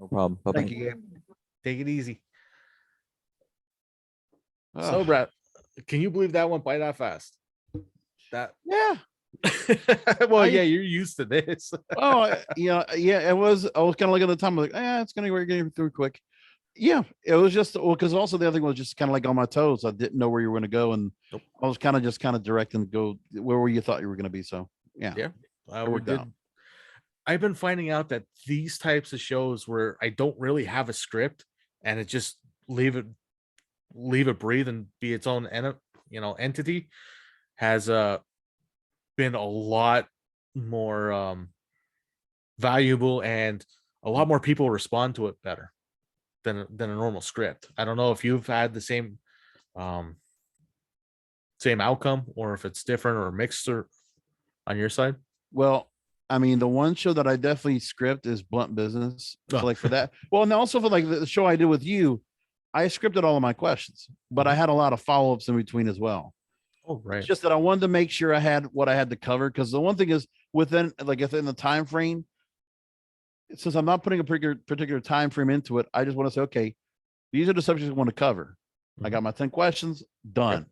No problem. Bye-bye. Thank you, Gabe. Take it easy. Oh. So, Brad, can you believe that went by that fast? That Yeah. well, yeah, you're used to this. Oh, yeah. It was. I was kind of looking at the time. I was like, it's gonna we're getting through quick. Yeah, it was just because also the other thing was just kind of like on my toes. I didn't know where you were going to go, and Nope. I was kind of directing to go where you thought you were going to be. So yeah, We did. I've been finding out that these types of shows where I don't really have a script and it just leave it breathe and be its own entity has been a lot more valuable, and a lot more people respond to it better than a normal script. I don't know if you've had the same outcome, or if it's different or mixed or on your side. Well, I mean, the one show that I definitely script is Blunt Business. So like for that, well, and also for like the show I did with you, I scripted all of my questions, but I had a lot of follow-ups in between as well. Oh, right. It's just that I wanted to make sure I had what I had to cover, because the one thing is within the time frame, since I'm not putting a particular time frame into it, I just want to say, okay, these are the subjects I want to cover. I got my 10 questions done. Yep.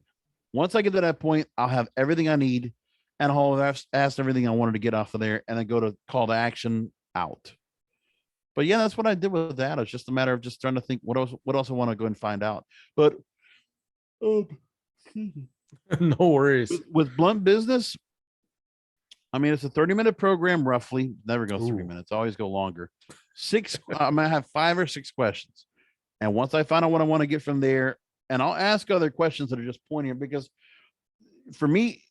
Once I get to that point, I'll have everything I need, and I'll have asked everything I wanted to get off of there, and then go to call to action out. But yeah, that's what I did with that. It's just a matter of just trying to think what else I want to go and find out. But no worries. With Blunt Business, I mean, it's a 30-minute program, roughly. Never goes 3 minutes. Always go longer. I'm gonna have 5 or 6 questions, and once I find out what I want to get from there, and I'll ask other questions that are just pointing, because for me,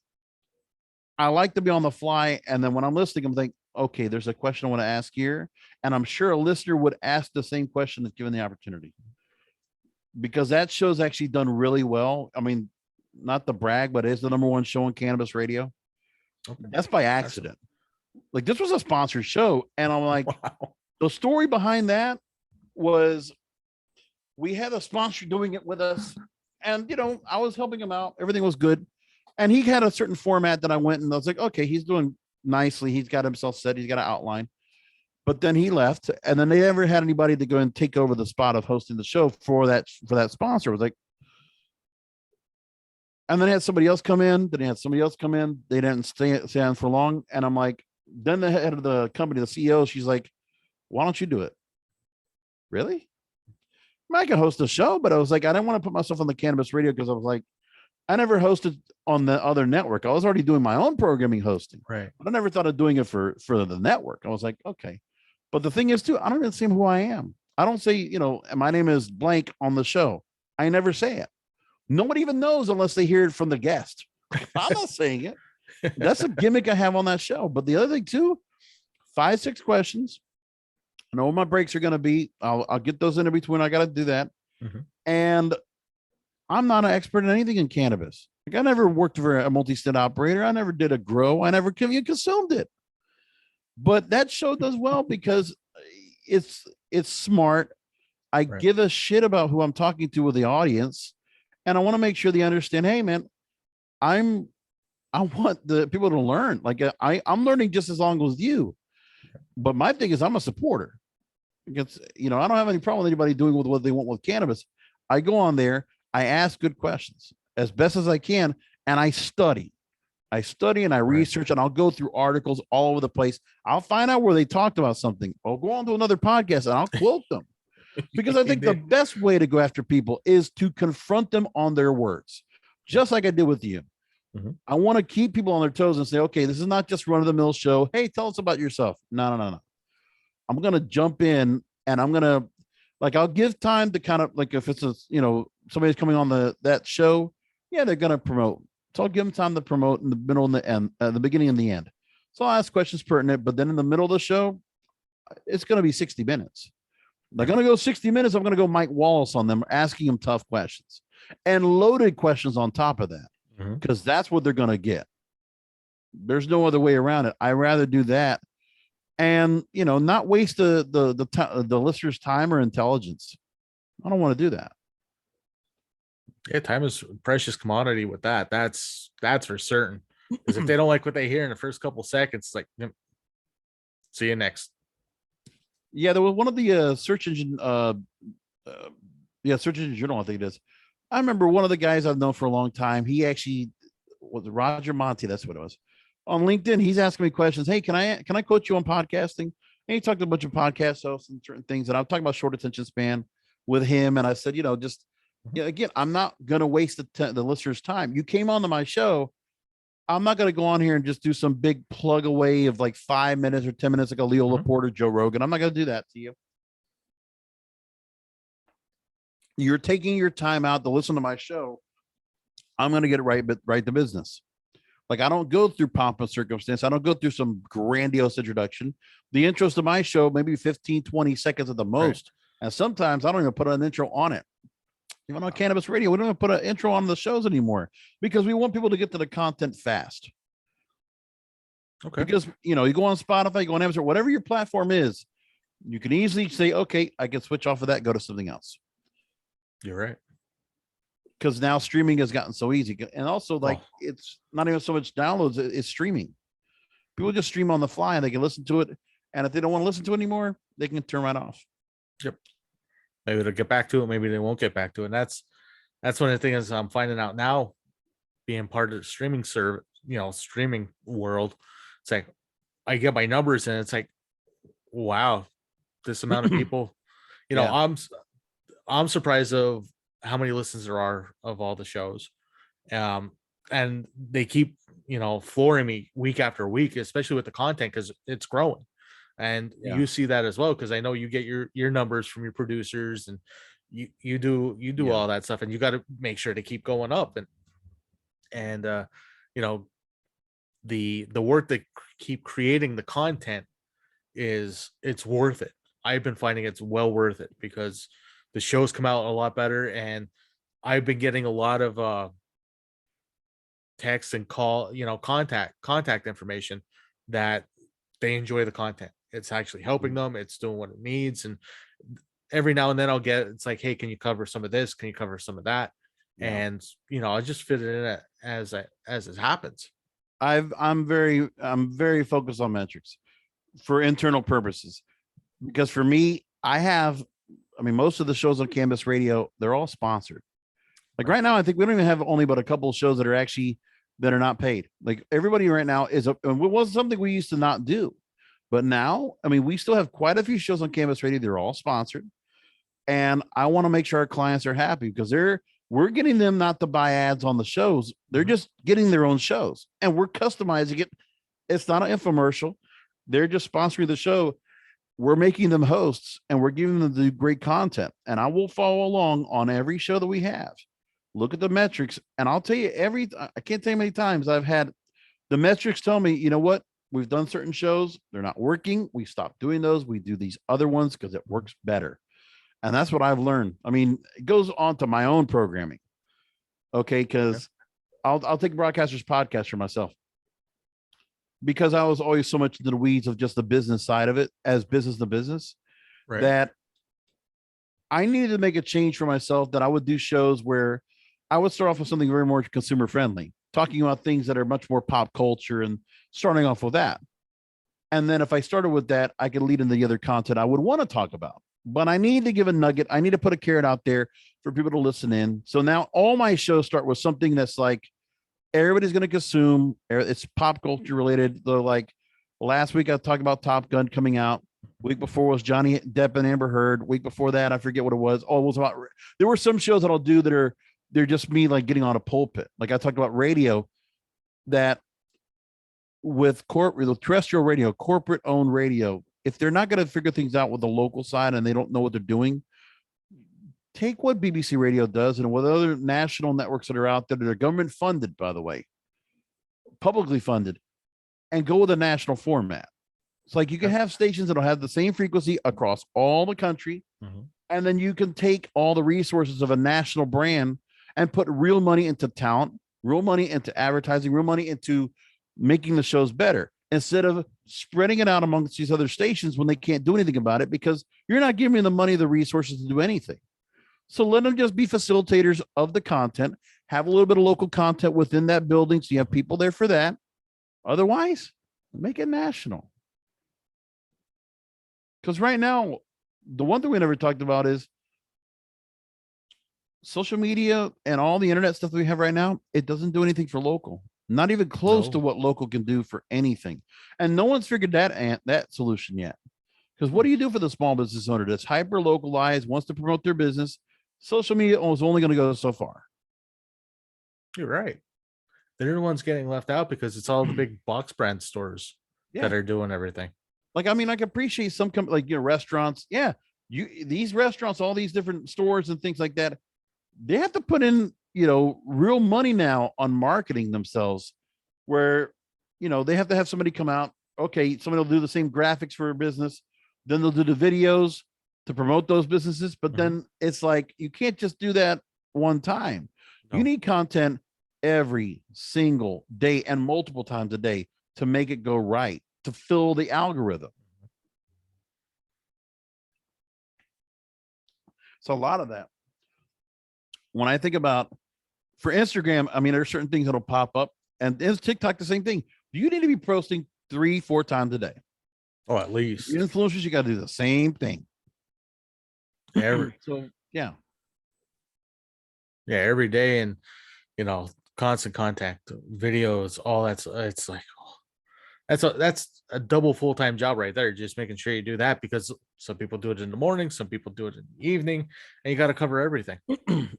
I like to be on the fly, and then when I'm listening, I'm thinking, okay, there's a question I want to ask here, and I'm sure a listener would ask the same question if given the opportunity, because that show's actually done really well. I mean, not to brag, but it is the #1 show on cannabis radio. Okay. That's by accident. Like, this was a sponsored show, and I'm like, wow. The story behind that was we had a sponsor doing it with us, and I was helping him out. Everything was good, and he had a certain format that I went, and I was like, okay, he's doing nicely. He's got himself set. He's got an outline. But then he left, and then they never had anybody to go and take over the spot of hosting the show for that sponsor. It was like, and then they had somebody else come in. Then they had somebody else come in. They didn't stay on for long. And I'm like, then the head of the company, the CEO, she's like, why don't you do it? Really? I mean, I can host a show, but I was like, I didn't want to put myself on the cannabis radio, because I was like, I never hosted on the other network. I was already doing my own programming hosting. Right. But I never thought of doing it for the network. I was like, okay. But the thing is, too, I don't even say who I am. I don't say, my name is blank on the show. I never say it. Nobody even knows unless they hear it from the guest. I'm not saying it. That's a gimmick I have on that show. But the other thing, too, 5, 6 questions. I know what my breaks are going to be. I'll get those in between. I got to do that. Mm-hmm. And I'm not an expert in anything in cannabis. Like, I never worked for a multi-state operator. I never did a grow. I never consumed it. But that show does well because it's smart. I give a shit about who I'm talking to with the audience, and I want to make sure they understand, hey man, I want the people to learn. Like, I'm learning just as long as you. But my thing is, I'm a supporter. Because I don't have any problem with anybody doing with what they want with cannabis. I go on there, I ask good questions as best as I can, and I study. And I research, and I'll go through articles all over the place. I'll find out where they talked about something. I'll go on to another podcast and I'll quote them, because I think the best way to go after people is to confront them on their words, just like I did with you. Mm-hmm. I want to keep people on their toes and say, okay, this is not just run-of-the-mill show. Hey, tell us about yourself. No. I'm going to jump in, and I'm going to, I'll give time to kind of, if it's somebody's coming on that show, yeah, they're going to promote. So I'll give them time to promote in the middle and the end, the beginning and the end. So I'll ask questions pertinent, but then in the middle of the show, it's going to be 60 minutes. They're going to go 60 minutes. I'm going to go Mike Wallace on them, asking them tough questions and loaded questions on top of that, because that's what they're going to get. There's no other way around it. I'd rather do that and, not waste the listener's time or intelligence. I don't want to do that. Yeah, time is a precious commodity with that. That's for certain. Because if they don't like what they hear in the first couple seconds, see you next. Yeah, there was one of the search engine uh yeah, search engine journal, I think it is. I remember one of the guys I've known for a long time. He actually was Roger Monty, that's what it was. On LinkedIn, he's asking me questions. Hey, can I coach you on podcasting? And he talked to a bunch of podcast hosts and certain things. And I'm talking about short attention span with him. And I said, just Mhm. again, I'm not gonna waste the listener's time. You came onto my show. I'm not gonna go on here and just do some big plug away of like 5 minutes or 10 minutes like a Leo Mhm. Laporte or Joe Rogan. I'm not gonna do that to you. You're taking your time out to listen to my show. I'm gonna get it right to business. Like I don't go through pomp and circumstance. I don't go through some grandiose introduction. The intros to my show, maybe 15, 20 seconds at the Right. most. And sometimes I don't even put an intro on it. Even on Wow. cannabis radio, we don't even put an intro on the shows anymore because we want people to get to the content fast. Okay. Because you go on Spotify, you go on Amazon, whatever your platform is, you can easily say, okay, I can switch off of that, and go to something else. You're right. Because now streaming has gotten so easy. And also, like, Oh, it's not even so much downloads, it's streaming. People just stream on the fly and they can listen to it. And if they don't want to listen to it anymore, they can turn right off. yep. Maybe they'll get back to it. Maybe they won't get back to it. And that's one of the things I'm finding out now, being part of the streaming streaming world. It's like I get my numbers and it's like, wow, this amount of people. Yeah. I'm surprised of how many listens there are of all the shows. Um, and they keep, flooring me week after week, especially with the content because it's growing. And Yeah. you see that as well, because I know you get your numbers from your producers and you do Yeah. all that stuff, and you got to make sure to keep going up. And you know, the work that keep creating the content it's worth it. I've been finding it's well worth it because the shows come out a lot better, and I've been getting a lot of text and call, contact information that they enjoy the content. It's actually helping them. It's doing what it needs. And every now and then I'll get, it's like, hey, can you cover some of this? Can you cover some of that? Yeah. And I just fit it in as it happens. I'm very focused on metrics for internal purposes because for me, most of the shows on Canvas Radio, they're all sponsored. Like Right. right now, I think we don't even have only but a couple of shows that are not paid. Like everybody right now and it was something we used to not do. But now, we still have quite a few shows on Canvas Radio. They're all sponsored. And I want to make sure our clients are happy because we're getting them not to buy ads on the shows. They're Mhm. just getting their own shows and we're customizing it. It's not an infomercial. They're just sponsoring the show. We're making them hosts and we're giving them the great content. And I will follow along on every show that we have. Look at the metrics. And I'll tell you I can't tell you how many times I've had the metrics tell me, you know what? We've done certain shows. They're not working. We stopped doing those. We do these other ones because it works better. And that's what I've learned. It goes on to my own programming. Okay. Okay. Cause I'll take broadcasters podcast for myself because I was always so much into the weeds of just the business side of it as business to business Right. that I needed to make a change for myself that I would do shows where I would start off with something very more consumer friendly, talking about things that are much more pop culture and starting off with that. And then if I started with that, I could lead into the other content I would want to talk about. But I need to give a nugget. I need to put a carrot out there for people to listen in. So now all my shows start with something that's like everybody's going to consume. It's pop culture related. The like last week I talked about Top Gun coming out. Week before was Johnny Depp and Amber Heard. Week before that, I forget what it was. Oh, it was about. There were some shows that I'll do that they're just me like getting on a pulpit. Like I talked about radio that with terrestrial radio, corporate owned radio, if they're not going to figure things out with the local side and they don't know what they're doing, take what BBC Radio does and what other national networks that are out there that are government funded, by the way, publicly funded, and go with a national format. It's like you can Okay. have stations that'll have the same frequency across all the country, Mhm. and then you can take all the resources of a national brand and put real money into talent, real money into advertising, real money into making the shows better instead of spreading it out amongst these other stations when they can't do anything about it because you're not giving them the money, the resources to do anything. So let them just be facilitators of the content, have a little bit of local content within that building. So you have people there for that. Otherwise, make it national. Because right now, the one thing we never talked about is social media and all the internet stuff we have right now. It doesn't do anything for local, not even close to No. what local can do for anything. And no one's figured that solution yet. Because what do you do for the small business owner that's hyper localized, wants to promote their business? Social media is only going to go so far. You're right. They're the ones getting left out because it's all the big box brand stores that Yeah. are doing everything. Like, I mean, I can appreciate some like, restaurants. Yeah. These restaurants, all these different stores and things like that, they have to put in, real money now on marketing themselves where, they have to have somebody come out. Okay. Somebody will do the same graphics for a business. Then they'll do the videos to promote those businesses. But then it's like, you can't just do that one time. No. You need content every single day and multiple times a day to make it go right, to fill the algorithm. So a lot of that. When I think about for Instagram, I mean, there's certain things that'll pop up, and is TikTok the same thing? You need to be posting 3-4 times a day. Oh, at least. Influencers, you got to do the same thing. So yeah. Yeah, every day, and constant contact, videos, all that's it's like that's a double full-time job right there, just making sure you do that, because some people do it in the morning, some people do it in the evening, and you got to cover everything.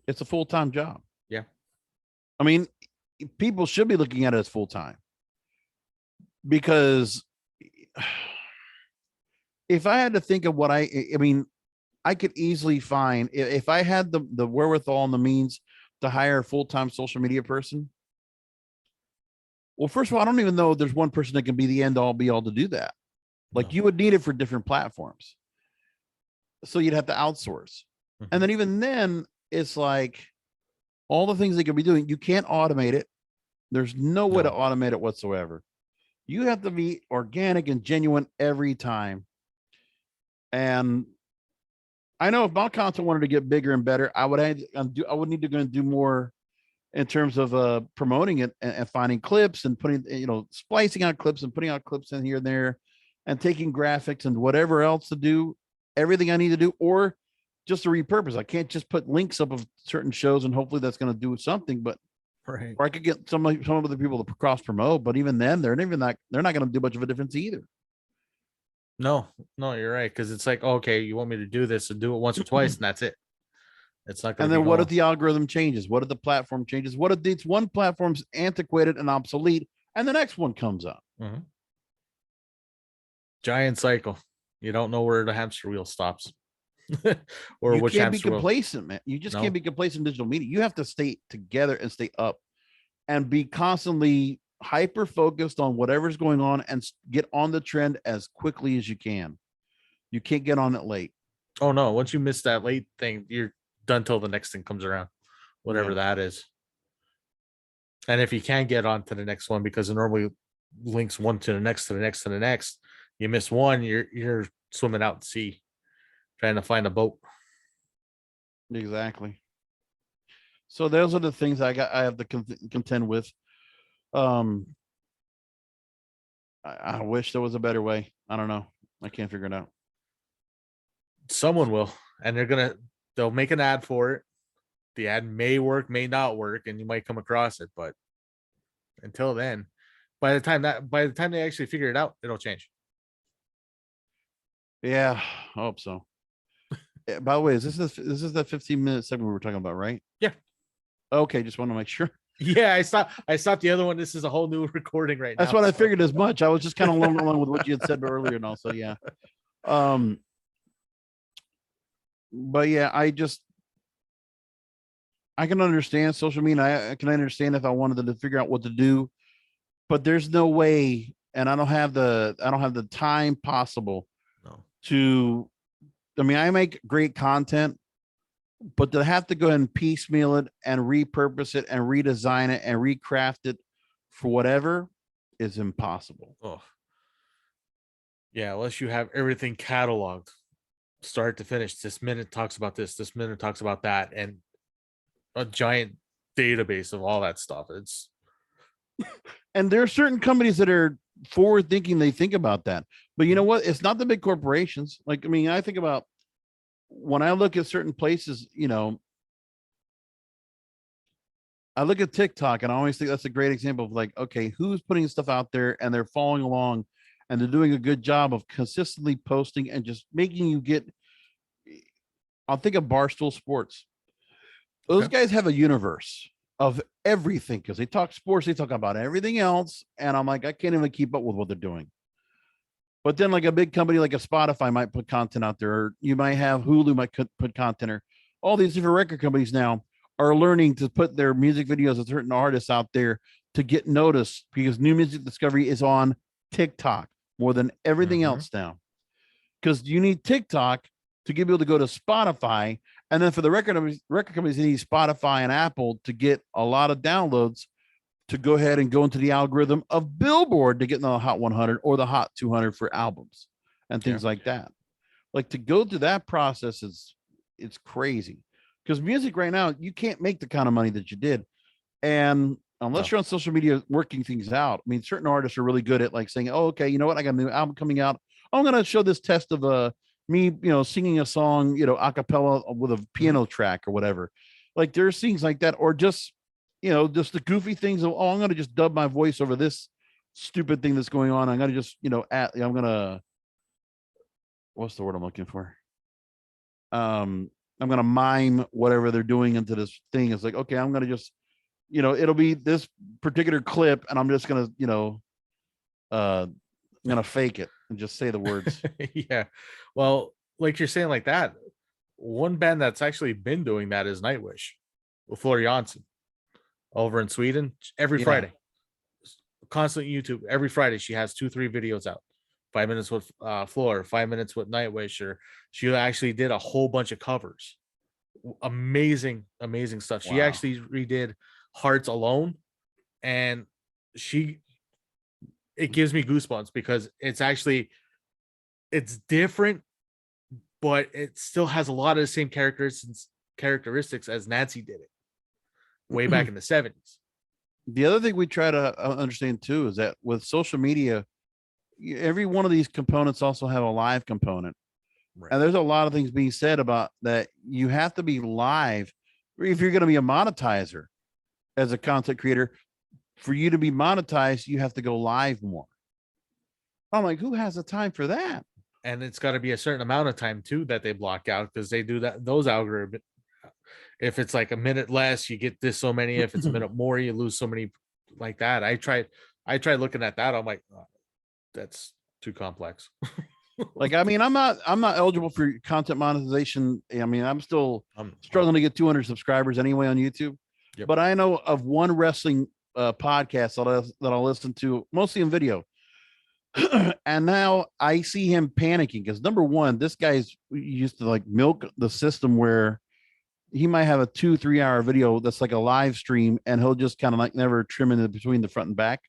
It's a full-time job. Yeah. I mean, people should be looking at it as full-time, because if I had to think of what I mean, I could easily find, if I had the wherewithal and the means to hire a full-time social media person. Well, first of all, I don't even know if there's one person that can be the end all be all to do that. Like, No. you would need it for different platforms. So you'd have to outsource. And then even then, it's like all the things they could be doing, you can't automate it. There's no way to No. automate it whatsoever. You have to be organic and genuine every time. And I know if my content wanted to get bigger and better, I would need to go and do more in terms of promoting it and finding clips and putting, splicing out clips and putting out clips in here and there and taking graphics and whatever else to do, everything I need to do, or just to repurpose. I can't just put links up of certain shows and hopefully that's going to do something, but Right. or I could get some of the people to cross promote, but even then they're not going to do much of a difference either. No, you're right, because it's like, okay, you want me to do this and do it once or twice, and that's it. It's not going And to be then what going. if the algorithm changes? What if the platform changes? What if it's one platform's antiquated and obsolete and the next one comes up? Giant cycle. You don't know where the hamster wheel stops. Or You which can't be hamster wheel. complacent, man. You just No. can't be complacent in digital media. You have to stay together and stay up and be constantly hyper focused on whatever's going on and get on the trend as quickly as you can. You can't get on it late. Oh no, once you miss that late thing, you're done till the next thing comes around, whatever Yeah. that is. And if you can't get on to the next one, because it normally links one to the next, to the next, to the next, you miss one, you're swimming out to sea trying to find a boat. Exactly. So those are the things I have to contend with. I wish there was a better way. I don't know. I can't figure it out. Someone will, and they'll make an ad for it. The ad may work, may not work, and you might come across it, but until then, by the time they actually figure it out, it'll change. Yeah, I hope so. By the way, this is the 15-minute segment we were talking about, right? Yeah. Okay, just want to make sure. Yeah, I stopped the other one. This is a whole new recording right now. That's what I figured as much. I was just kind of along with what you had said earlier, and also, yeah. But yeah, I can understand social media. I can understand if I wanted to figure out what to do, but there's no way, and I don't have the time possible to. I mean, I make great content, but to have to go and piecemeal it and repurpose it and redesign it and recraft it for whatever is impossible. Oh, yeah, unless you have everything cataloged, start to finish. This minute talks about this. This minute talks about that, and a giant database of all that stuff. And there are certain companies that are forward thinking. They think about that, But you know what? It's not the big corporations. Like, I mean, I think about when I look at certain places, you know, I look at TikTok and I always think that's a great example of like, okay, who's putting stuff out there and they're following along and they're doing a good job of consistently posting and just making you get. I'll think of Barstool Sports. Those Okay. guys have a universe of everything because they talk sports, they talk about everything else. And I'm like, I can't even keep up with what they're doing. But then, like a big company like a Spotify might put content out there, or you might have Hulu might put content, or all these different record companies now are learning to put their music videos of certain artists out there to get noticed because new music discovery is on TikTok more than everything Mm-hmm. else now. Because you need TikTok to get people to go to Spotify, and then for the record companies, they need Spotify and Apple to get a lot of downloads to go ahead and go into the algorithm of Billboard to get in the Hot 100 or the Hot 200 for albums and Yeah. things like that. Like to go through that process is it's crazy because music right now you can't make the kind of money that you did, and No. unless you're on social media working things out. I mean, certain artists are really good at like saying, "Oh, okay, you know what? I got a new album coming out. I'm going to show this test of me, you know, singing a song, you know, a cappella with a Mhm. piano track or whatever." Like there's things like that, or just you know, just the goofy things of, oh, I'm going to just dub my voice over this stupid thing that's going on. I'm going to just, you know, I'm going to, what's the word I'm looking for? I'm going to mime whatever they're doing into this thing. It's like, okay, I'm going to just, you know, it'll be this particular clip and I'm just going to, you know, I'm going to fake it and just say the words. Yeah. Well, like you're saying like that, one band that's actually been doing that is Nightwish with Floor Jansen over in Sweden every Yeah. Friday. Constant YouTube every Friday. She has 2-3 videos out. 5 minutes with Floor, 5 minutes with Nightwish, or she actually did a whole bunch of covers. Amazing, amazing stuff. She Wow. actually redid Hearts Alone, and she it gives me goosebumps because it's different, but it still has a lot of the same characteristics as Nancy did it way back in the 70s. The other thing we try to understand too is that with social media, every one of these components also have a live component. Right. And there's a lot of things being said about that. You have to be live if you're going to be a monetizer as a content creator. For you to be monetized, you have to go live more. I'm like, who has the time for that? And it's got to be a certain amount of time too that they block out because they do that. Those algorithms, if it's like a minute less, you get this so many. If it's a minute more, you lose so many. Like that. I tried looking at that. I'm like, oh, that's too complex. Like, I mean, I'm not eligible for content monetization. I mean, I'm still Oh, struggling to get 200 subscribers anyway on YouTube. yep. But I know of one wrestling podcast that I'll listen to mostly in video. And now I see him panicking because number one, this guy's used to like milk the system where he might have a 2-3 hour video that's like a live stream and he'll just kind of like never trim in between the front and back.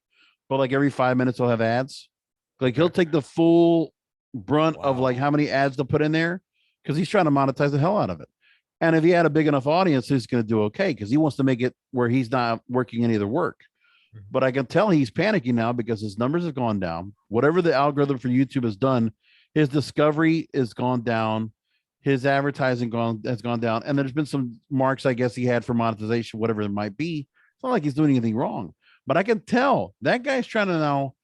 But like every 5 minutes he'll have ads. Like he'll Okay. take the full brunt of like Wow. how many ads to put in there because he's trying to monetize the hell out of it. And if he had a big enough audience, he's going to do okay because he wants to make it where he's not working any of the work. Mhm. But I can tell he's panicking now because his numbers have gone down. Whatever the algorithm for YouTube has done, his discovery has gone down. His advertising has gone down. And there's been some marks, I guess, he had for monetization, whatever it might be. It's not like he's doing anything wrong. But I can tell that guy's trying to now,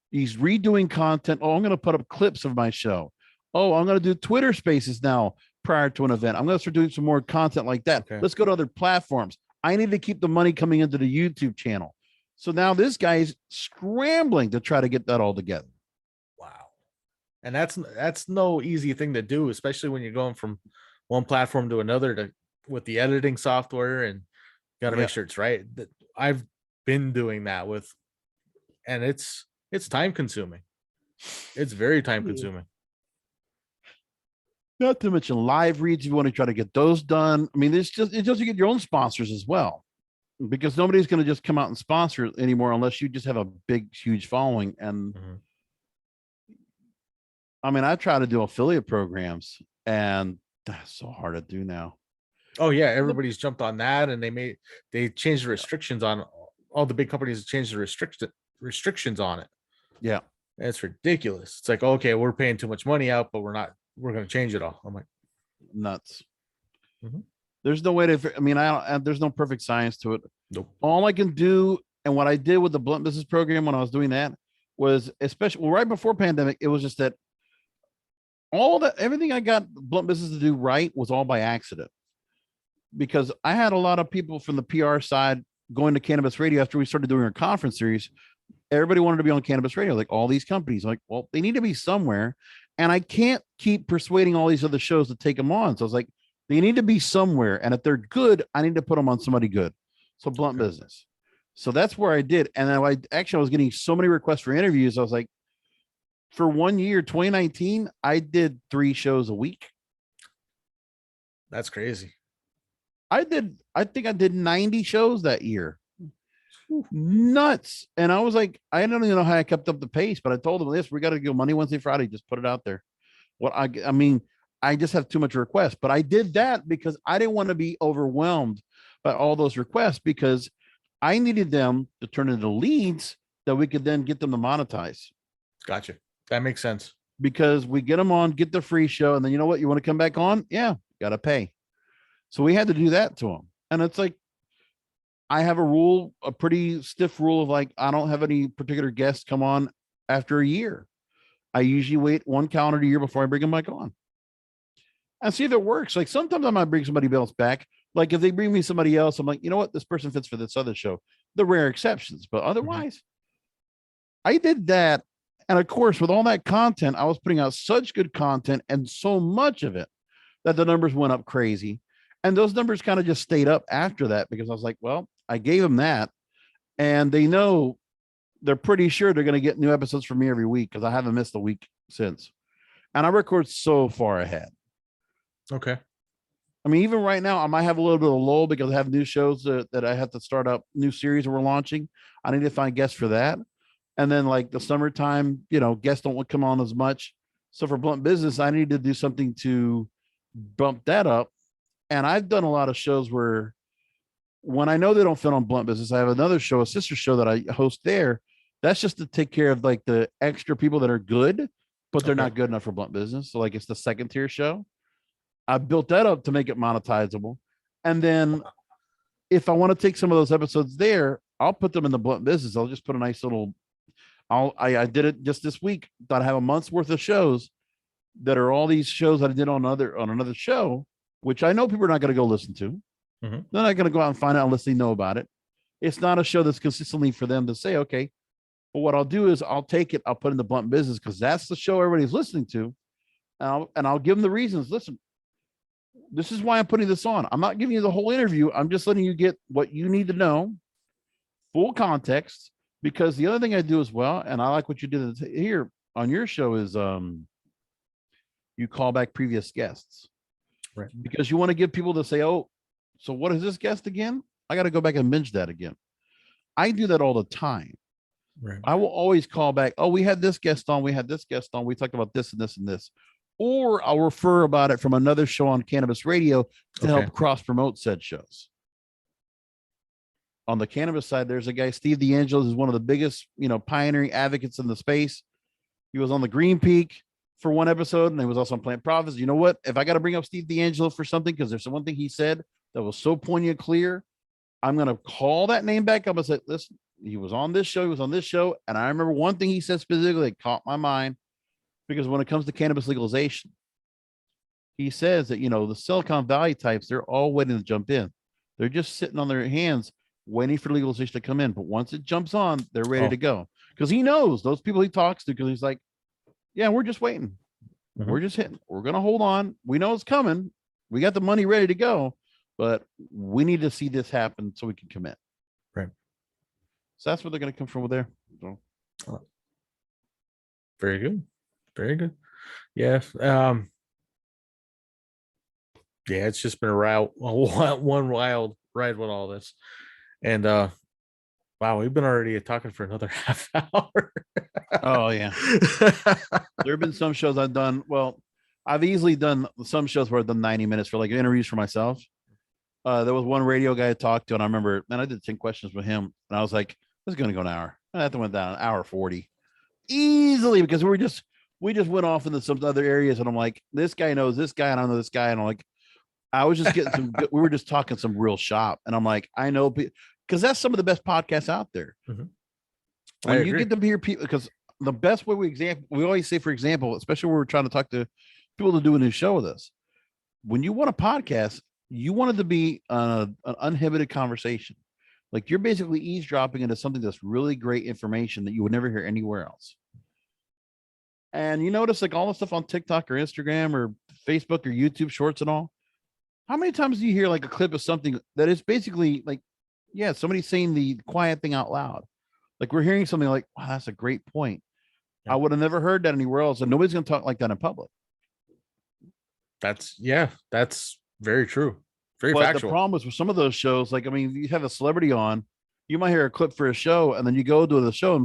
he's redoing content. Oh, I'm going to put up clips of my show. Oh, I'm going to do Twitter spaces now prior to an event. I'm going to start doing some more content like that. Okay. Let's go to other platforms. I need to keep the money coming into the YouTube channel. So now this guy's scrambling to try to get that all together. Wow. And that's no easy thing to do, especially when you're going from one platform to another to with the editing software and got to Yeah. make sure it's right. I've been doing that with, and it's time consuming. It's very time consuming. Not to mention live reads. You want to try to get those done. I mean, it's just you get your own sponsors as well, because nobody's going to just come out and sponsor anymore unless you just have a big, huge following. And Mhm. I mean, I try to do affiliate programs, and that's so hard to do now. Oh yeah, everybody's jumped on that, and they changed the restrictions on all the big companies changed the restrictions on it. Yeah. It's ridiculous. It's like, okay, we're paying too much money out, but we're going to change it all. I'm like, Nuts. Mhm. There's no way to, I mean, there's no perfect science to it. Nope. All I can do, and what I did with the blunt business program when I was doing that was, especially right before pandemic, it was just that everything I got blunt business to do right was all by accident, because I had a lot of people from the PR side going to cannabis radio after we started doing our conference series. Everybody wanted to be on cannabis radio, like all these companies. Like, well, they need to be somewhere, and I can't keep persuading all these other shows to take them on. So I was like, they need to be somewhere, and if they're good, I need to put them on somebody good. So blunt Okay. business. So that's where I did, and then I was getting so many requests for interviews. I was like, for 1 year, 2019, I did 3 shows a week. That's crazy. I think I did 90 shows that year. Nuts. And I was like, I don't even know how I kept up the pace, but I told them this, we got to go Monday, Wednesday, Friday, just put it out there. I mean, I just have too much requests, but I did that because I didn't want to be overwhelmed by all those requests, because I needed them to turn into leads that we could then get them to monetize, Gotcha. That makes sense. because we get them on, get the free show. And then, you know what? You want to come back on? Yeah, got to pay. So we had to do that to them. And it's like, I have a rule, a pretty stiff rule of like, I don't have any particular guests come on after a year. I usually wait 1 calendar year before I bring them back on and see if it works. Like sometimes I might bring somebody else back. Like if they bring me somebody else, I'm like, you know what? This person fits for this other show. The rare exceptions, but otherwise, I did that. And of course, with all that content, I was putting out such good content and so much of it that the numbers went up crazy. And those numbers kind of just stayed up after that, because I was like, well, I gave them that, and they know, they're pretty sure they're going to get new episodes from me every week, because I haven't missed a week since. And I record so far ahead. Okay. I mean, even right now, I might have a little bit of a lull because I have new shows that I have to start up, new series that we're launching. I need to find guests for that. And then like the summertime, guests don't come on as much. So for blunt business, I need to do something to bump that up. And I've done a lot of shows where, when I know they don't fit on blunt business, I have another show, a sister show that I host there. That's just to take care of like the extra people that are good, but they're Okay. not good enough for blunt business. So like it's the second tier show. I built that up to make it monetizable. And then if I want to take some of those episodes there, I'll put them in the blunt business. I'll just put a nice little, I did it just this week. Thought I have a month's worth of shows that are all these shows that I did on another show, which I know people are not going to go listen to. Mhm. They're not going to go out and find out unless they know about it. It's not a show that's consistently for them to say, okay, well, what I'll do is I'll take it, I'll put in the blunt business, because that's the show everybody's listening to. And I'll give them the reasons. Listen, this is why I'm putting this on. I'm not giving you the whole interview. I'm just letting you get what you need to know, full context. Because the other thing I do as well, and I like what you did here on your show, is you call back previous guests. Right. Because you want to give people to say, oh, so what is this guest again? I got to go back and binge that again. I do that all the time. Right. I will always call back. Oh, we had this guest on. We had this guest on. We talked about this and this and this. Or I'll refer about it from another show on cannabis radio to help cross promote said shows. On the cannabis side, there's a guy, Steve D'Angelo, who's one of the biggest, pioneering advocates in the space. He was on the Green Peak for one episode, and he was also on Plant Profits. You know what? If I got to bring up Steve D'Angelo for something, because there's one thing he said that was so poignant, clear, I'm going to call that name back up and say, listen, he was on this show. He was on this show. And I remember one thing he said specifically that caught my mind, because when it comes to cannabis legalization, he says that, the Silicon Valley types, they're all waiting to jump in. They're just sitting on their hands waiting for legalization to come in. But once it jumps on, they're ready to go. Because he knows those people he talks to, because he's like, yeah, we're just waiting. Mhm. We're just hitting. We're going to hold on. We know it's coming. We got the money ready to go, but we need to see this happen so we can commit. Right. So that's where they're going to come from there. So. Very good. Very good. Yeah. Yeah, it's just been one wild ride with all this. And wow, we've been already talking for another half hour. Oh yeah. There have been some shows I've done. Well, I've easily done some shows where I've done 90 minutes for like interviews for myself. There was one radio guy I talked to, and I remember, man, I did 10 questions with him, and I was like, this is going to go an hour. I had to went down an hour 40. easily, because we just went off into some other areas, and I'm like, this guy knows this guy, and I know this guy, and I'm like, I was just getting some. We were just talking some real shop, and I'm like, I know, because that's some of the best podcasts out there. Mhm. I When you agree. get to hear people, because the best way we always say, for example, especially when we're trying to talk to people to do a new show with us, when you want a podcast, you want it to be an uninhibited conversation. Like you're basically eavesdropping into something that's really great information that you would never hear anywhere else. And you notice like all the stuff on TikTok or Instagram or Facebook or YouTube shorts and all. How many times do you hear like a clip of something that is basically like, yeah, somebody saying the quiet thing out loud? Like we're hearing something like, wow, that's a great point. Yeah. I would have never heard that anywhere else. And nobody's going to talk like that in public. That's very true. Very But factual. the problem is with some of those shows, like, I mean, you have a celebrity on, you might hear a clip for a show, and then you go to the show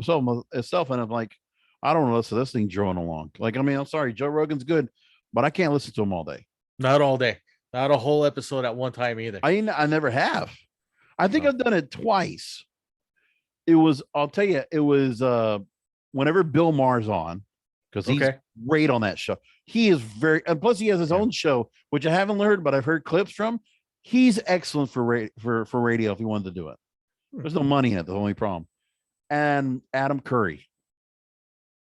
itself, and I'm like, I don't want to listen to this thing drawing along. Like, I mean, I'm sorry, Joe Rogan's good, but I can't listen to him all day. Not all day. Not a whole episode at one time either. I never have. I think No. I've done it twice. It was, I'll tell you, it was whenever Bill Maher's on, because he's great on that show. He is very, and plus he has his own show, which I haven't heard, but I've heard clips from. He's excellent for radio if he wanted to do it. There's no money in it. The only problem. And Adam Curry.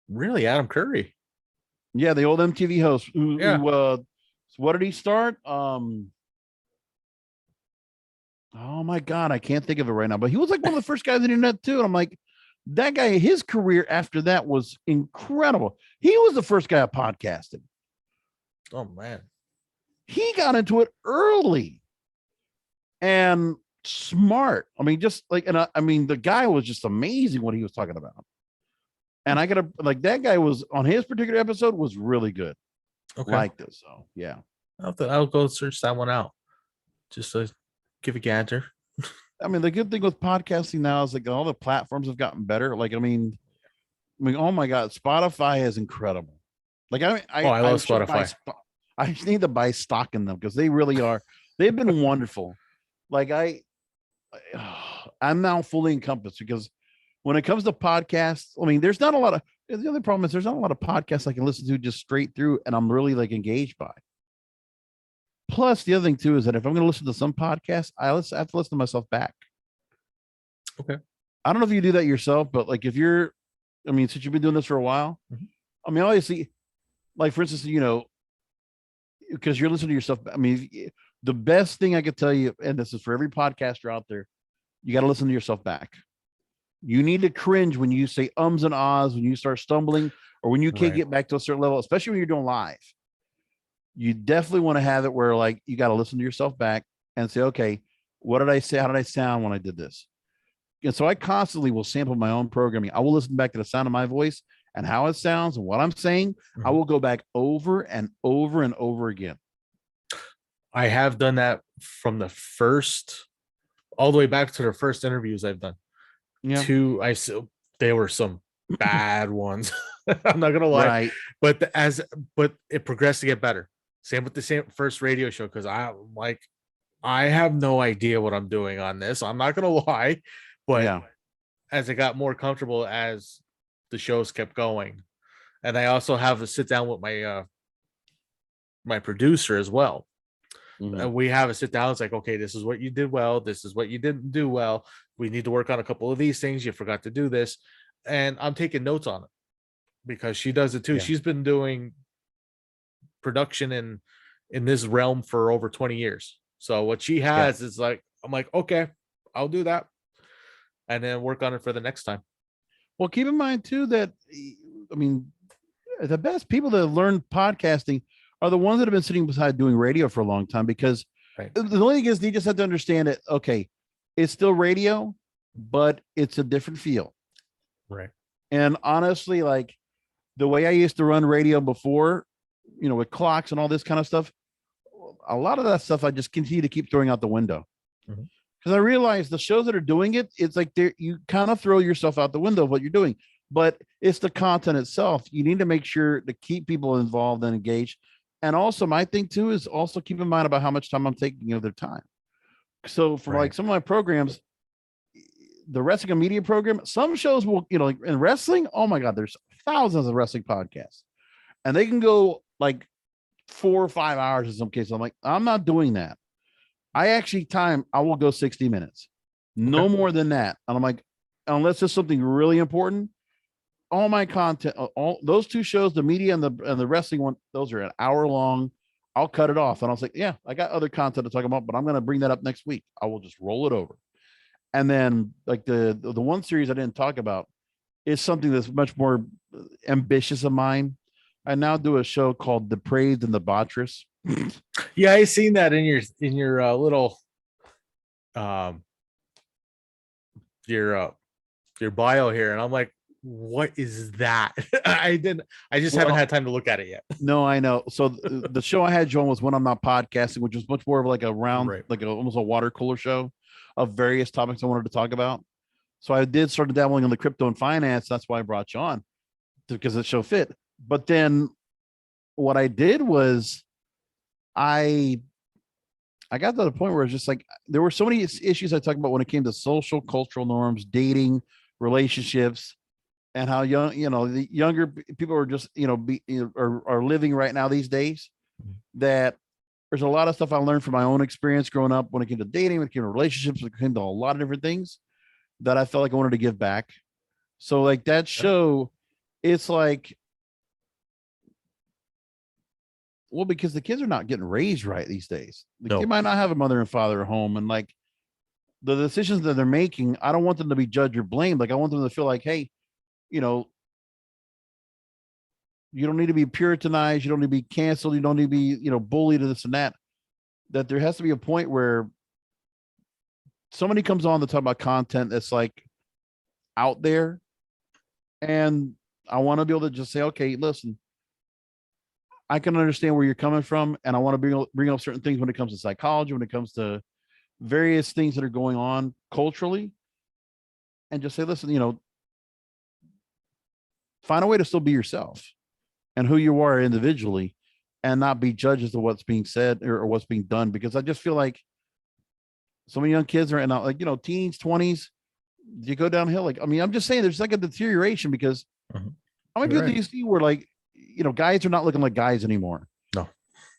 Really, Adam Curry? Yeah, the old MTV host. Who what did he start? Oh my God, I can't think of it right now. But he was like one of the first guys on the internet too. And I'm like, that guy, his career after that was incredible. He was the first guy podcasting. Oh man. He got into it early and smart. I mean, just like, and I mean, the guy was just amazing what he was talking about. And I gotta like that guy was on his particular episode was really good. Okay. Like this. So yeah. I'll go search that one out. Just to give a gander. I mean, the good thing with podcasting now is like all the platforms have gotten better. Like, I mean, oh my God, Spotify is incredible. Like, I love Spotify. I just need to buy stock in them because they really are. They've been wonderful. Like I'm now fully encompassed because when it comes to podcasts, I mean, there's not a lot of, the other problem is there's not a lot of podcasts I can listen to just straight through and I'm really like engaged by. Plus, the other thing too is that if I'm going to listen to some podcasts, I have to listen to myself back. Okay. I don't know if you do that yourself, but like if you're, I mean, since you've been doing this for a while, I mean, obviously, like for instance, you know, because you're listening to yourself. I mean, the best thing I could tell you, and this is for every podcaster out there, you got to listen to yourself back. You need to cringe when you say ums and ahs, when you start stumbling, or when you can't get back to a certain level, especially when you're doing live. You definitely want to have it where like you got to listen to yourself back and say, okay, what did I say? How did I sound when I did this? And so I constantly will sample my own programming. I will listen back to the sound of my voice and how it sounds and what I'm saying. I will go back over and over and over again. I have done that from the first, all the way back to the first interviews I've done. Yeah. There were some bad ones. I'm not gonna lie, right. But it progressed to get better. Same with the first radio show because I have no idea what I'm doing on this. I'm not gonna lie, but as I got more comfortable as the shows kept going, and I also have a sit down with my producer as well. And we have a sit down. It's like, okay, this is what you did well. This is what you didn't do well. We need to work on a couple of these things. You forgot to do this, and I'm taking notes on it because she does it too. She's been doing production in this realm for over 20 years. So what she has is like, I'm like, okay, I'll do that, and then work on it for the next time. Well, keep in mind too that, I mean, the best people that learn podcasting are the ones that have been sitting beside doing radio for a long time, because the only thing is they just have to understand it. Okay, it's still radio, but it's a different feel. Right. And honestly, like the way I used to run radio before, you know, with clocks and all this kind of stuff, a lot of that stuff I just continue to keep throwing out the window. Because I realize the shows that are doing it, it's like you kind of throw yourself out the window of what you're doing, but it's the content itself. You need to make sure to keep people involved and engaged. And also my thing too is also keep in mind about how much time I'm taking of their time. So for like some of my programs, the wrestling and media program, some shows will, you know, like in wrestling, oh my God, there's thousands of wrestling podcasts, and they can go like 4 or 5 hours in some cases. I'm like, I'm not doing that. I will go 60 minutes, no more than that. And I'm like, unless it's something really important, all my content, all those two shows, the media and the wrestling one, those are an hour long. I'll cut it off. And I was like, yeah, I got other content to talk about, but I'm going to bring that up next week. I will just roll it over. And then like the one series I didn't talk about is something that's much more ambitious of mine. I now do a show called Depraved and Debaucherous. Yeah, I seen that in your little your bio here, and I'm like, what is that? I just haven't had time to look at it yet. No, I know. So the show I had, Joan, was When I'm Not Podcasting, which was much more of like a round, like almost a water cooler show of various topics I wanted to talk about. So I did start dabbling in the crypto and finance. That's why I brought you on, because the show fit. But then what I did was I got to the point where it's just like there were so many issues I talked about when it came to social, cultural norms, dating, relationships, and how the younger people are just, are living right now these days. That there's a lot of stuff I learned from my own experience growing up when it came to dating, when it came to relationships, when it came to a lot of different things that I felt like I wanted to give back. So like that show, it's like, well, because the kids are not getting raised right these days. The kid might not have a mother and father at home, and like the decisions that they're making, I don't want them to be judged or blamed. Like I want them to feel like, hey, you don't need to be puritanized. You don't need to be canceled. You don't need to be, bullied to this and that. That there has to be a point where somebody comes on to talk about content that's like out there. And I want to be able to just say, okay, listen, I can understand where you're coming from. And I want to bring up certain things when it comes to psychology, when it comes to various things that are going on culturally, and just say, listen, find a way to still be yourself and who you are individually, and not be judges of what's being said or what's being done. Because I just feel like so many young kids are now, like, teens, 20s, you go downhill. Like, I mean, I'm just saying there's like a deterioration because how many people do you see where like, guys are not looking like guys anymore? No.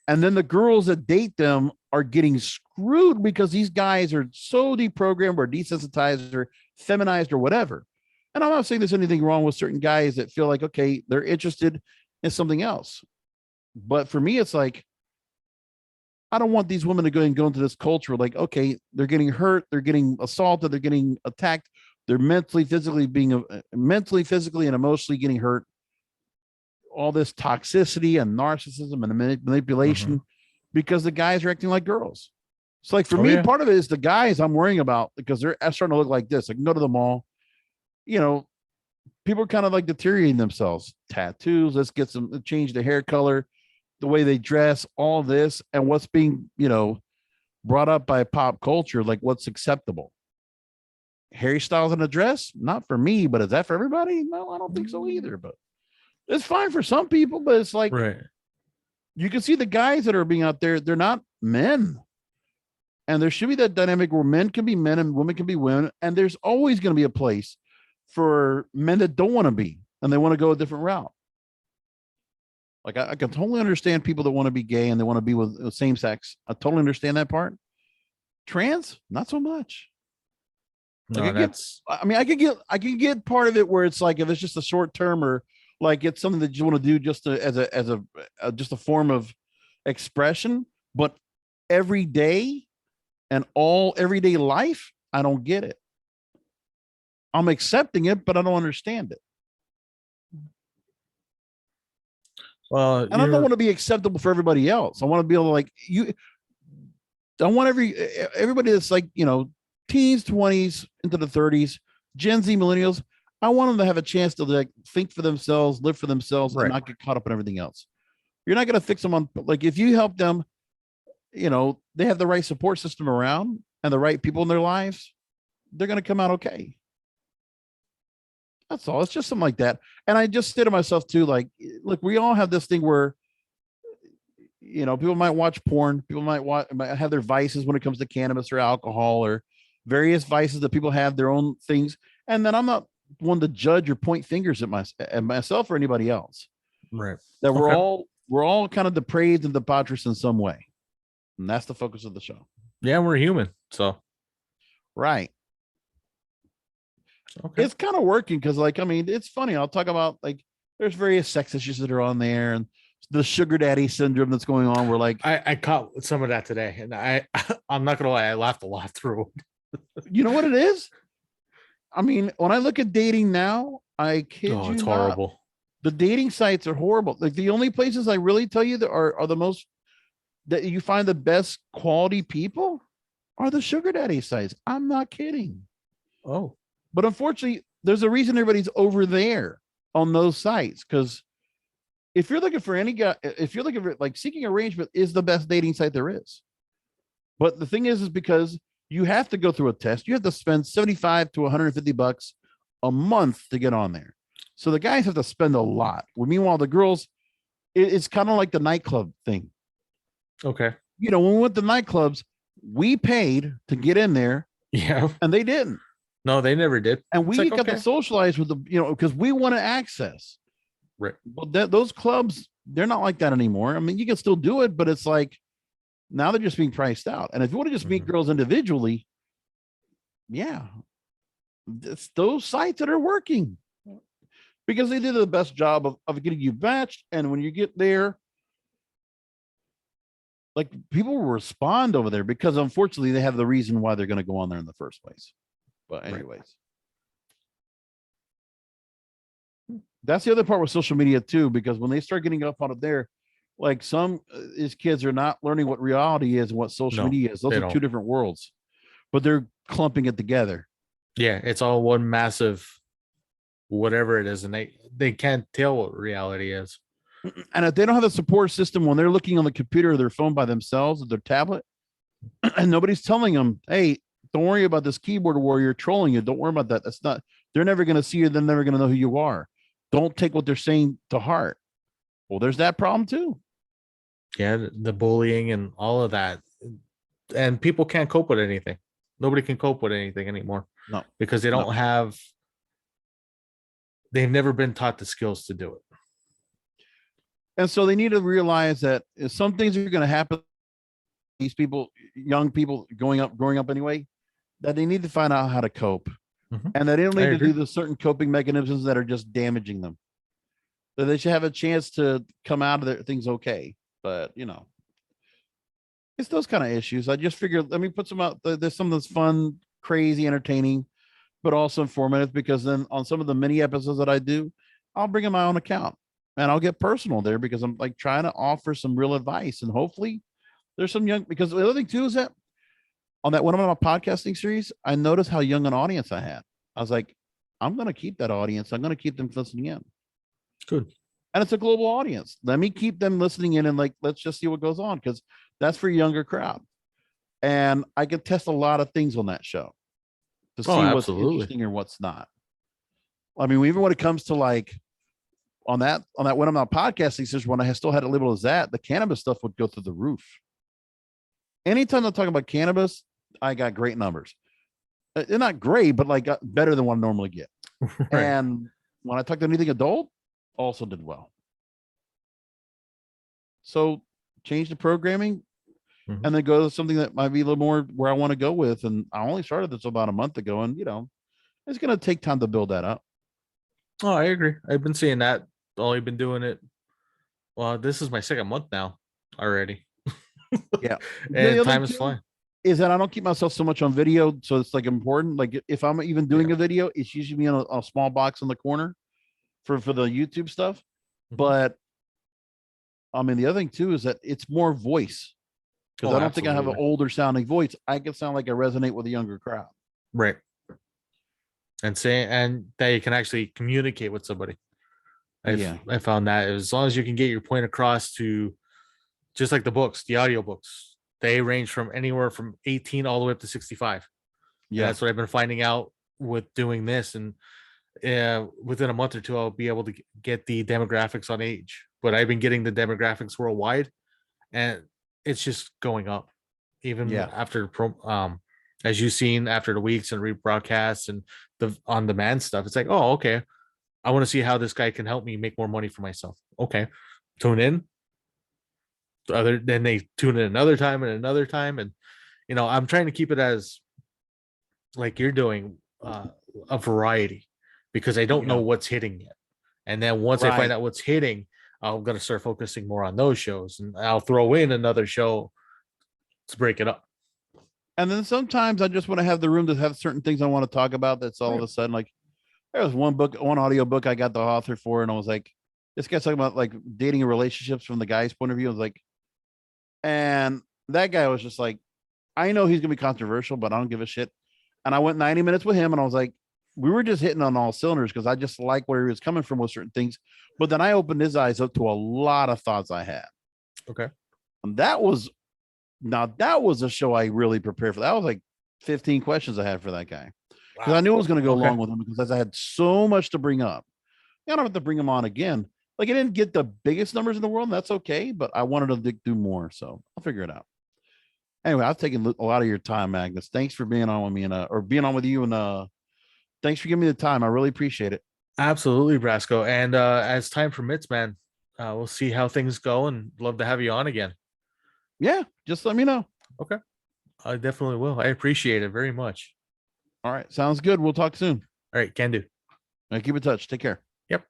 And then the girls that date them are getting screwed because these guys are so deprogrammed or desensitized or feminized or whatever. And I'm not saying there's anything wrong with certain guys that feel like, okay, they're interested in something else. But for me, it's like, I don't want these women to go into this culture like, okay, they're getting hurt, they're getting assaulted, they're getting attacked, they're mentally, physically, and emotionally getting hurt. All this toxicity and narcissism and manipulation because the guys are acting like girls. It's like for me, part of it is the guys I'm worrying about because they're starting to look like this. I can go to the mall, people are kind of like deteriorating themselves. Tattoos, let's get some, change the hair color, the way they dress, all this, and what's being, brought up by pop culture, like what's acceptable. Harry Styles in a dress, not for me, but is that for everybody? No, I don't think so either. But it's fine for some people, but it's like, you can see the guys that are being out there, they're not men. And there should be that dynamic where men can be men and women can be women. And there's always going to be a place for men that don't want to be, and they want to go a different route. Like I can totally understand people that want to be gay and they want to be with same sex. I totally understand that part. Trans, not so much. Like I can get part of it where it's like, if it's just a short term or like it's something that you want to do just as a form of expression, but every day and all everyday life, I don't get it. I'm accepting it, but I don't understand it. Well, and I don't want to be acceptable for everybody else. I want to be able to like you. I want everybody that's like, teens, 20s into the 30s, Gen Z, millennials. I want them to have a chance to like think for themselves, live for themselves, and not get caught up in everything else. You're not going to fix them on, like, if you help them, they have the right support system around and the right people in their lives, they're going to come out okay. That's all. It's just something like that. And I just say to myself too, like, look, we all have this thing where, people might watch porn. People might have their vices when it comes to cannabis or alcohol or various vices that people have their own things. And then I'm not one to judge or point fingers at myself or anybody else. Right. That Okay. we're all kind of depraved and debaucherous in some way. And that's the focus of the show. Yeah, we're human. So Right. okay. It's kind of working because, like, I mean, it's funny. I'll talk about, like, there's various sex issues that are on there and the sugar daddy syndrome that's going on. We're like, I caught some of that today, and I'm not gonna lie, I laughed a lot through it. you know what it is? I mean, when I look at dating now, I kid Oh, you it's not, horrible. the dating sites are horrible. Like, the only places I really tell you that are the most that you find the best quality people are the sugar daddy sites. I'm not kidding. Oh, But unfortunately, there's a reason everybody's over there on those sites. Because if you're looking for any guy, if you're looking for, like, Seeking Arrangement is the best dating site there is. But the thing is because you have to go through a test. You have to spend 75 to 150 bucks a month to get on there. So the guys have to spend a lot. Well, meanwhile, the girls, it's kind of like the nightclub thing. okay. You know, when we went to nightclubs, we paid to get in there Yeah. and they didn't. No, they never did. And It's we like, got to okay. socialize with the, because we wanted access. Right. But those clubs, they're not like that anymore. I mean, you can still do it, but it's like now they're just being priced out. And if you want to just meet girls individually, yeah, it's those sites that are working because they did the best job of getting you matched. And when you get there, like, people will respond over there because unfortunately they have the reason why they're going to go on there in the first place. But anyways, that's the other part with social media too, because when they start getting up on it there, like, some these kids are not learning what reality is and what social No, media is. Those they are don't. two different worlds, but they're clumping it together. Yeah, it's all one massive whatever it is, and they can't tell what reality is. And if they don't have a support system when they're looking on the computer or their phone by themselves or their tablet, and nobody's telling them, hey, don't worry about this keyboard warrior trolling you. Don't worry about that. That's not, they're never going to see you. They're never going to know who you are. Don't take what they're saying to heart. Well, there's that problem too. Yeah, the bullying and all of that, and people can't cope with anything. Nobody can cope with anything anymore. No, because they don't have. They've never been taught the skills to do it. And so they need to realize that if some things are going to happen, these people, young people growing up anyway, that they need to find out how to cope. And they don't need to do the certain coping mechanisms that are just damaging them. So they should have a chance to come out of their things okay. But, it's those kind of issues. I just figured, let me put some out. There's something that's fun, crazy, entertaining, but also informative, because then on some of the mini episodes that I do, I'll bring in my own account and I'll get personal there because I'm, like, trying to offer some real advice. And hopefully there's some young, because the other thing too is that on that one of my podcasting series, I noticed how young an audience I had. I was like, I'm going to keep that audience. I'm going to keep them listening in. Good. And it's a global audience. Let me keep them listening in and, like, let's just see what goes on, because that's for a younger crowd. And I can test a lot of things on that show to see what's interesting or what's not. I mean, even when it comes to, like, on that when I'm not podcasting series, when I still had it labeled as that, the cannabis stuff would go through the roof. Anytime I'm talking about cannabis, I got great numbers. They're not great, but, like, better than what I normally get. Right. And when I talked to anything adult, also did well. So change the programming and then go to something that might be a little more where I want to go with. And I only started this about a month ago, and it's going to take time to build that up. Oh, I agree. I've been seeing that. Only been doing it. Well, this is my second month now already. Yeah. And time is flying. Is that I don't keep myself so much on video. So it's, like, important. Like, if I'm even doing a video, it's usually me on a small box in the corner for the YouTube stuff. But I mean, the other thing too is that it's more voice, because I don't think I have an older sounding voice. I can sound like I resonate with a younger crowd. Right. And that you can actually communicate with somebody. I found that as long as you can get your point across to, just like the books, the audio books, they range from anywhere from 18 all the way up to 65. Yeah. And that's what I've been finding out with doing this. And within a month or two, I'll be able to get the demographics on age. But I've been getting the demographics worldwide, and it's just going up. Even after as you've seen, after the weeks and rebroadcasts and the on demand stuff. It's like, oh, okay, I want to see how this guy can help me make more money for myself. Okay, tune in. Then they tune in another time and another time, and I'm trying to keep it as like you're doing, a variety, because I don't know Yeah. what's hitting yet. And then once I find Right. out what's hitting, I'm gonna start focusing more on those shows, and I'll throw in another show to break it up. And then sometimes I just want to have the room to have certain things I want to talk about. That's all of Right. a sudden like there was one audio book I got the author for, and I was like, this guy's talking about like dating and relationships from the guy's point of view. I was like, and that guy was just like, I know he's gonna be controversial, but I don't give a shit. And I went 90 minutes with him, and I was like, we were just hitting on all cylinders because I just like where he was coming from with certain things. But then I opened his eyes up to a lot of thoughts I had. Okay. And that was a show I really prepared for. That was like 15 questions I had for that guy because I Wow. knew I was going to go Okay. along with him because I had so much to bring up. I don't have to bring him on again. Like I didn't get the biggest numbers in the world. And that's okay, but I wanted to do more, so I'll figure it out. Anyway, I've taken a lot of your time, Magnus. Thanks for being on with me and or being on with you, and thanks for giving me the time. I really appreciate it. Absolutely, Brasco. And as time permits, man, we'll see how things go, and love to have you on again. Yeah, just let me know. Okay. I definitely will. I appreciate it very much. All right, sounds good. We'll talk soon. All right, can do. Keep in touch. Take care. Yep.